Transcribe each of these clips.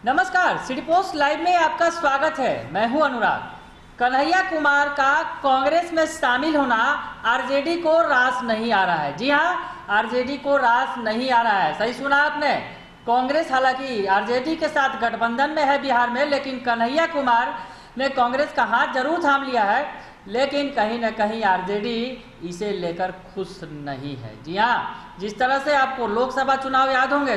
नमस्कार, city post live में आपका स्वागत है। मैं हूं अनुराग। कन्हैया कुमार का कांग्रेस में शामिल होना आरजेडी को रास नहीं आ रहा है। जी हां, आरजेडी को रास नहीं आ रहा है। सही सुना आपने। कांग्रेस हालांकि आरजेडी के साथ गठबंधन में है बिहार में, लेकिन कन्हैया कुमार ने कांग्रेस का हाथ जरूर थाम लिया है, लेकिन कहीं न कहीं आरजेडी इसे लेकर खुश नहीं है। जी हाँ, जिस तरह से आपको लोकसभा चुनाव याद होंगे,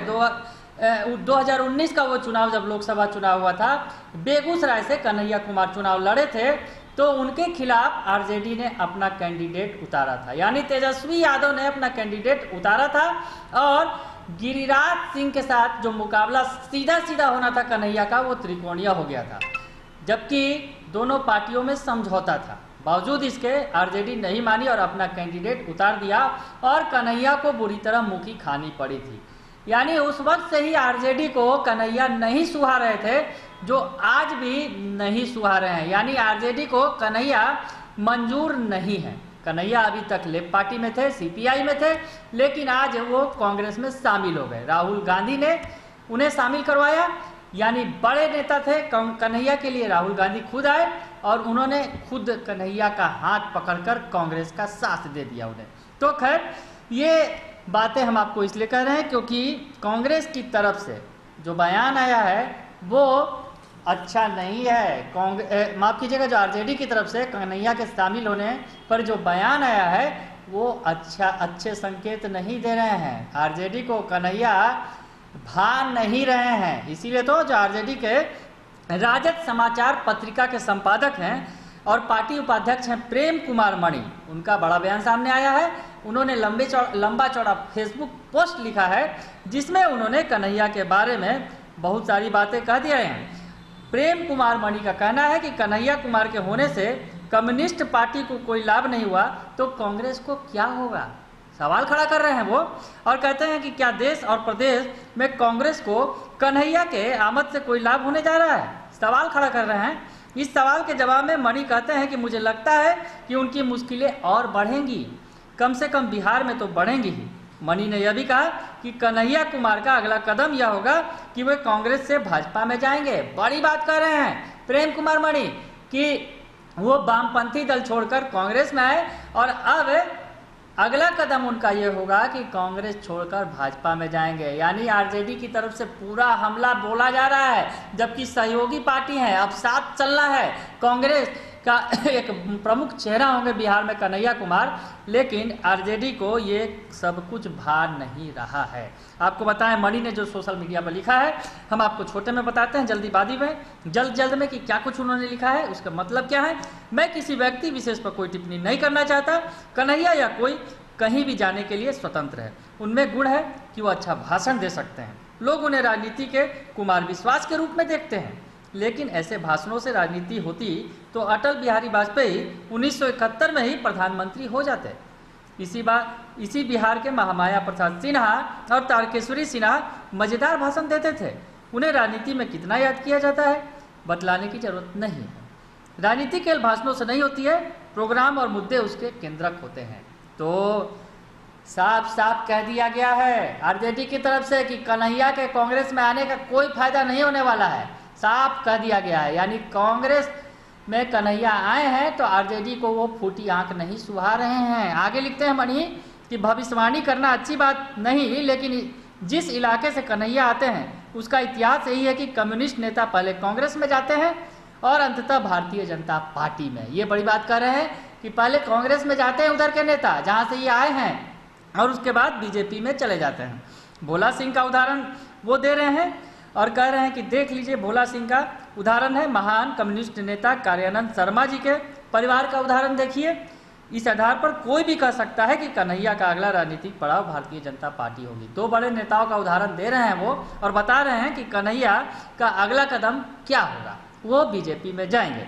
2019 का वो चुनाव, जब लोकसभा चुनाव हुआ था, बेगूसराय से कन्हैया कुमार चुनाव लड़े थे, तो उनके खिलाफ आरजेडी ने अपना कैंडिडेट उतारा था। यानी तेजस्वी यादव ने अपना कैंडिडेट उतारा था और गिरिराज सिंह के साथ जो मुकाबला सीधा सीधा होना था कन्हैया का, वो त्रिकोणीय हो गया था, जबकि दोनों पार्टियों में समझौता था। बावजूद इसके आरजेडी नहीं मानी और अपना कैंडिडेट उतार दिया और कन्हैया को बुरी तरह मुखी खानी पड़ी थी। यानी उस वक्त से ही आरजेडी को कन्हैया नहीं सुहा रहे थे, जो आज भी नहीं सुहा रहे हैं। यानी आरजेडी को कन्हैया मंजूर नहीं है। कन्हैया अभी तक लेफ्ट पार्टी में थे, सीपीआई में थे, लेकिन आज वो कांग्रेस में शामिल हो गए। राहुल गांधी ने उन्हें शामिल करवाया। यानी बड़े नेता थे कन्हैया के लिए, राहुल गांधी खुद आए और उन्होंने खुद कन्हैया का हाथ पकड़कर कांग्रेस का साथ दे दिया उन्हें। तो खैर, ये बातें हम आपको इसलिए कह रहे हैं क्योंकि कांग्रेस की तरफ से जो बयान आया है वो अच्छा नहीं है। माफ कीजिएगा, जो आरजेडी की तरफ से कन्हैया के शामिल होने पर जो बयान आया है वो अच्छे संकेत नहीं दे रहे हैं। आरजेडी को कन्हैया भा नहीं रहे हैं। इसीलिए तो जो आरजेडी के राजद समाचार पत्रिका के संपादक हैं और पार्टी उपाध्यक्ष हैं प्रेम कुमार मणि, उनका बड़ा बयान सामने आया है। उन्होंने लंबा चौड़ा फेसबुक पोस्ट लिखा है, जिसमें उन्होंने कन्हैया के बारे में बहुत सारी बातें कह दिए हैं। प्रेम कुमार मणि का कहना है कि कन्हैया कुमार के होने से कम्युनिस्ट पार्टी को कोई लाभ नहीं हुआ, तो कांग्रेस को क्या होगा, सवाल खड़ा कर रहे हैं वो। और कहते हैं कि क्या देश और प्रदेश में कांग्रेस को कन्हैया के आमद से कोई लाभ होने जा रहा है, सवाल खड़ा कर रहे हैं। इस सवाल के जवाब में मणि कहते हैं कि मुझे लगता है कि उनकी मुश्किलें और बढ़ेंगी, कम से कम बिहार में तो बढ़ेंगी ही। मणि ने यह भी कहा कि कन्हैया कुमार का अगला कदम यह होगा कि वे कांग्रेस से भाजपा में जाएंगे। बड़ी बात कर रहे हैं प्रेम कुमार मणि कि वो वामपंथी दल छोड़कर कांग्रेस में आए और अब अगला कदम उनका ये होगा कि कांग्रेस छोड़कर भाजपा में जाएंगे। यानी आरजेडी की तरफ से पूरा हमला बोला जा रहा है, जबकि सहयोगी पार्टी है, अब साथ चलना है। कांग्रेस का एक प्रमुख चेहरा होंगे बिहार में कन्हैया कुमार, लेकिन आरजेडी को ये सब कुछ भार नहीं रहा है। आपको बताएं, मणि ने जो सोशल मीडिया पर लिखा है, हम आपको छोटे में बताते हैं, जल्दीबाजी में, जल्द में, कि क्या कुछ उन्होंने लिखा है, उसका मतलब क्या है। मैं किसी व्यक्ति विशेष पर कोई टिप्पणी नहीं करना चाहता। कन्हैया या कोई कहीं भी जाने के लिए स्वतंत्र है। उनमें गुण है कि वो अच्छा भाषण दे सकते हैं। लोग उन्हें राजनीति के कुमार विश्वास के रूप में देखते हैं, लेकिन ऐसे भाषणों से राजनीति होती तो अटल बिहारी वाजपेयी 1971 में ही प्रधानमंत्री हो जाते। इसी बिहार के महामाया प्रसाद सिन्हा और तारकेश्वरी सिन्हा मजेदार भाषण देते थे। उन्हें राजनीति में कितना याद किया जाता है, बतलाने की जरूरत नहीं है। राजनीति केवल भाषणों से नहीं होती है, प्रोग्राम और मुद्दे उसके केंद्रक होते हैं। तो साफ साफ कह दिया गया है आरजेडी की तरफ से कि कन्हैया के कांग्रेस में आने का कोई फायदा नहीं होने वाला है। साफ कह दिया गया है। यानी कांग्रेस में कन्हैया आए हैं तो आरजेडी को वो फूटी आंख नहीं सुहा रहे हैं। आगे लिखते हैं मणि कि भविष्यवाणी करना अच्छी बात नहीं, लेकिन जिस इलाके से कन्हैया आते हैं उसका इतिहास यही है कि कम्युनिस्ट नेता पहले कांग्रेस में जाते हैं और अंततः भारतीय जनता पार्टी में। ये बड़ी बात कर रहे हैं कि पहले कांग्रेस में जाते हैं उधर के नेता जहाँ से ये आए हैं, और उसके बाद बीजेपी में चले जाते हैं। भोला सिंह का उदाहरण वो दे रहे हैं और कह रहे हैं कि देख लीजिए, भोला सिंह का उदाहरण है महान कम्युनिस्ट नेता कार्यानंद शर्मा जी के परिवार का उदाहरण देखिए। इस आधार पर कोई भी कह सकता है कि कन्हैया का अगला राजनीतिक पड़ाव भारतीय जनता पार्टी होगी। दो बड़े नेताओं का उदाहरण दे रहे हैं वो, और बता रहे हैं कि कन्हैया का अगला कदम क्या होगा, वो बीजेपी में जाएंगे।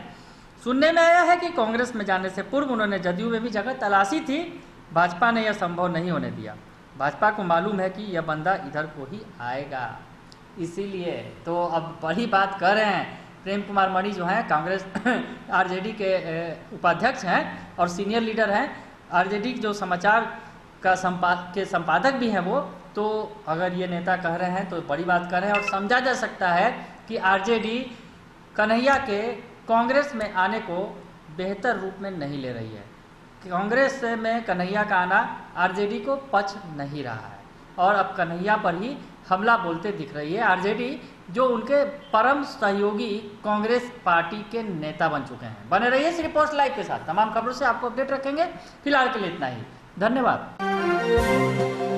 सुनने में आया है कि कांग्रेस में जाने से पूर्व उन्होंने जदयू में भी जगह तलाशी थी। भाजपा ने यह संभव नहीं होने दिया। भाजपा को मालूम है कि यह बंदा इधर को ही आएगा, इसीलिए तो अब बड़ी बात कर रहे हैं। प्रेम कुमार मणि जो हैं कांग्रेस आरजेडी के उपाध्यक्ष हैं और सीनियर लीडर हैं। आरजेडी जो समाचार का संपादक भी हैं वो, तो अगर ये नेता कह रहे हैं तो बड़ी बात कर रहे हैं और समझा जा सकता है कि आरजेडी कन्हैया के कांग्रेस में आने को बेहतर रूप में नहीं ले रही है। कांग्रेस में कन्हैया का आना आरजेडी को पच नहीं रहा है और अब कन्हैया पर ही हमला बोलते दिख रही है आरजेडी, जो उनके परम सहयोगी कांग्रेस पार्टी के नेता बन चुके हैं। बने रहिए श्री पोस्ट लाइव के साथ, तमाम खबरों से आपको अपडेट रखेंगे। फिलहाल के लिए इतना ही, धन्यवाद।